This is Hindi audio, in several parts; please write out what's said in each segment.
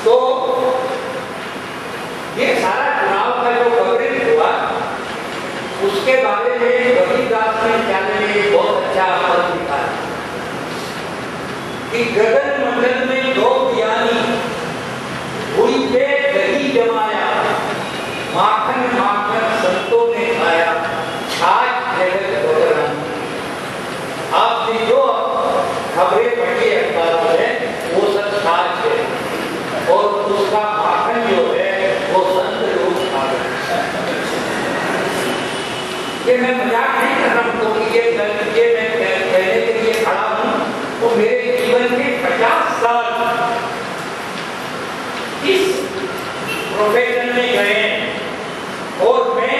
तो ये सारा चुनाव का जो कवरेज हुआ उसके बारे में कबीरदास विद्यालय ने बहुत अच्छा पद लिखा कि गगन मंडल में दो ज्ञानी हुई पे दही जमाया, माखन माखन संतों ने खाया, छाछ जगत बदरानी। आपने जो खबरें पढ़ी अखबारों में वो सब छाछ है और उसका माखन जो है वो संत लोग खा रहे। ये मैं मजाक नहीं कर रहा हूँ, तो ये मैं कहने के लिए खड़ा हूँ। तो मेरे जीवन के 50 साल इस प्रोफेशन में गए और मैं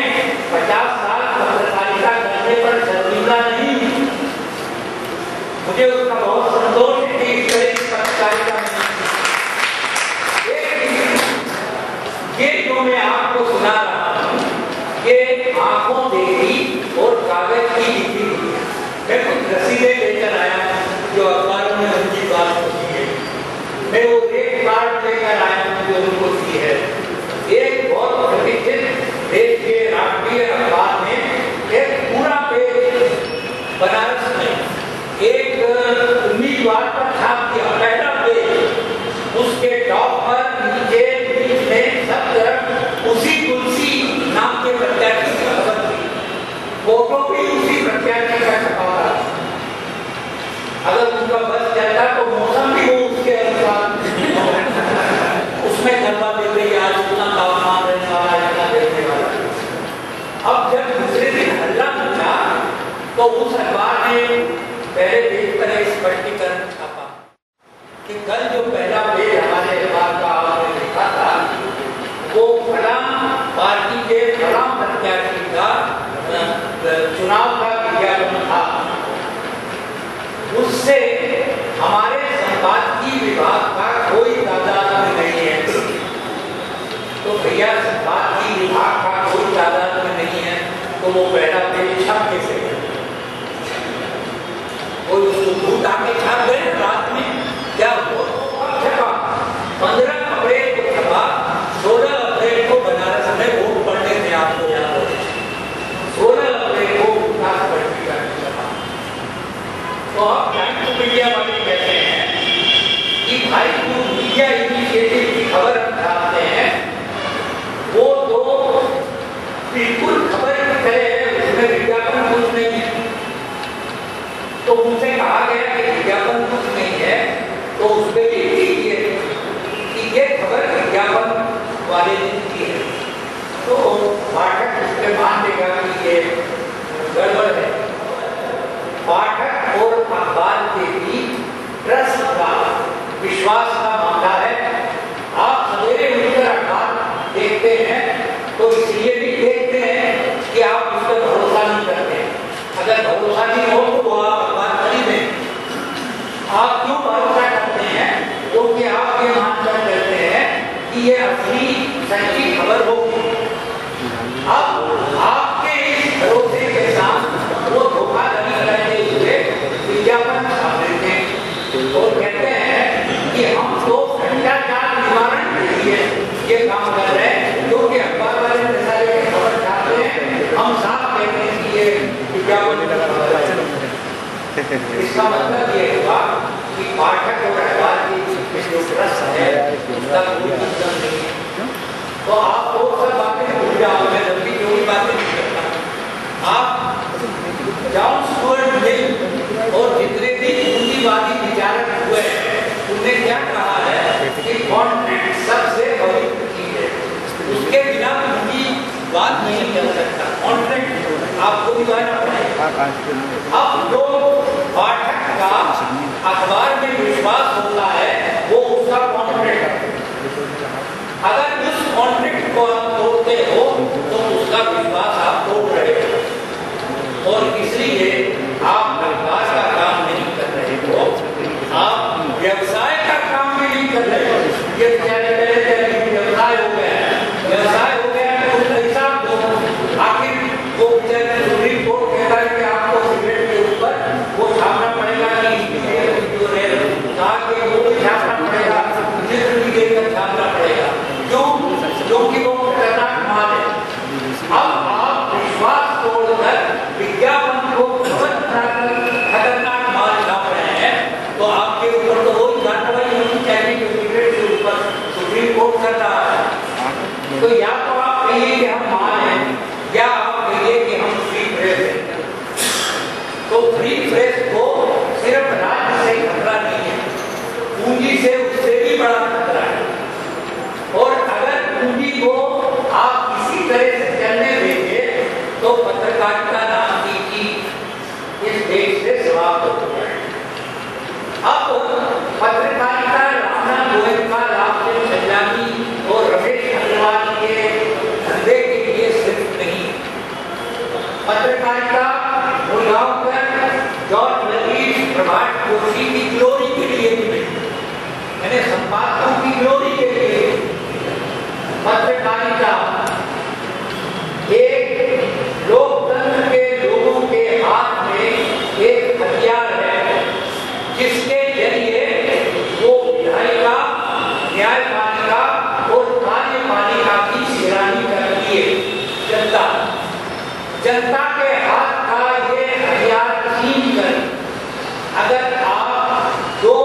50 साल पत्रकारिता करने पर शर्मिंदा नहीं। मुझे उसका बहुत संतोष है कि इस तरह की पत्रकारिता में ये जो मैं आपको सुना रहा हूँ ये आंखों देखी और कागज की लिखी हुई है। मैं कुछ रसीदें लेकर आया जो अखबारों में उनकी बात होती है। मैं वो एक कार्ड लेकर आया हूँ जो उनको दी है। एक बहुत प्रतिष्ठित देश के राष्ट्रीय अखबार में एक पूरा पेज बनारस में एक उम्मीदवार पर छाप दिया, पहला पेज। उसके टॉप पर नीचे बीच में सब तरफ उसी तुलसी नाम के प्रत्याशी की खबर थी। फोटो भी उसी प्रत्याशी का छपा था। अगर उनका बस चलता तो मौसम भी वो उसके अनुसार उसमें गलबा देते आज उतना तापमान रहने वाला, इतना देखने वाला। अब जब दूसरे दिन हल्ला मचा तो उस अखबार ने पहले पेज पर एक स्पष्टीकरण छापा कि कल जो पहला पेज हमारे अखबार का आपने लिखा था वो फला पार्टी के फला प्रत्याशी का चुनाव का विज्ञापन था। उससे हमारे संपादकीय विभाग का कोई तादाद में नहीं है। तो भैया संपादकीय विभाग का कोई तादाद में नहीं है तो वो पहला पेज छप कैसे गया? कोई उसको भूत आके छाप गए रात में? क्या वो छपा 15 अप्रैल को छपा, 16 अप्रैल को बनारस में वोट पड़ने में आपको याद हो 16 अप्रैल को विकास पत्रिका में छपा। तो आप टाइम्स ऑफ इंडिया वाले कहते हैं कि भाई जो मीडिया इनिशिएटिव की खबर हम छापते हैं वो तो बिल्कुल खबर की तरह है, उसमें विज्ञापन कुछ नहीं है। तो उनसे कहा गया कि विज्ञापन कुछ नहीं है तो उस पर लिख दीजिए कि ये खबर विज्ञापन वाले दिन की है। तो पाठक उसके मान देगा कि ये गड़बड़ है। पाठक और अखबार के बीच ट्रस्ट का, विश्वास का मामला है। आप सवेरे उठकर अखबार देखते हैं तो इसलिए भी देखते हैं कि आप उस पर भरोसा नहीं करते। अगर भरोसा नहीं हो तो आप अखबार खरीदें। आप क्यों भरोसा करते हैं? क्योंकि आप ये मानकर करते हैं कि ये असली सच्ची खबर होगी। अब आपके इस भरोसे के साथ वो धोखाधड़ी करते हुए विज्ञापन छाप देते हैं और कहते हैं कि हम तो भ्रष्टाचार निवारण के लिए ये काम कर रहे हैं, क्योंकि अखबार वाले सारे खबर छापते हैं। हम साफ कहते हैं कि ये विज्ञापन का खबर है। इसका मतलब ये हुआ कि पाठक और अखबार की जो ट्रस्ट है उसका कोई मतलब नहीं है। तो आप वो सब बातें भूल जाओ, मैं लंबी चौड़ी बातें नहीं करता। आप जॉन स्टुअर्ट मिल और जितने भी पूंजीवादी विचारक हुए उन्होंने क्या कहा है कि कॉन्ट्रैक्ट सबसे पवित्र चीज है, उसके बिना पूंजी बात नहीं कर सकता। कॉन्ट्रैक्ट आपको दिखाना पड़ेगा। अब जो पाठक का अखबार में विश्वास होता है वो उसका कॉन्ट्रैक्ट। अगर उस कॉन्ट्रैक्ट को आप तोड़ते हो तो उसका विश्वास आप तोड़ रहे हो और इसलिए आप अखबार का काम नहीं कर रहे हो, आप व्यवसाय का काम भी नहीं कर रहे हो। ये बेचारे व्यवसाय हो गया है, व्यवसाय हो गया है तो उसका हिसाब दो। आखिर वो सुप्रीम कोर्ट कहता है कि आपको सिगरेट के ऊपर वो छापना पड़ेगा कि जो तो या तो आप कहिए कि हम मान हैं, या आप कहिए कि हम फ्री प्रेस हैं। तो फ्री प्रेस को सिर्फ राज्य से खतरा नहीं है, पूंजी से उससे भी बड़ा खतरा है। और अगर पूंजी को आप किसी तरह से चलने देंगे तो पत्रकारिता नाम की चीज इस देश से समाप्त हो जाएगी। अब पत्रकारिता रामनाथ गोयनका, रामचंद्र चंद्रानी और रमेश अग्रवाल के धंधे के लिए सिर्फ नहीं, पत्रकारिता मुरगांवकर, जॉर्ज लतीफ, प्रभात जोशी की ग्लोरी के लिए भी नहीं, मैंने संपादकों की ग्लोरी के लिए। पत्रकारिता एक लोकतंत्र के लोगों के हाथ में एक हथियार है, जिसके जरिए वो विधायिका, न्यायपालिका और कार्यपालिका की निगरानी करती है जनता। जनता के हाथ का ये हथियार छीन कर अगर आप दो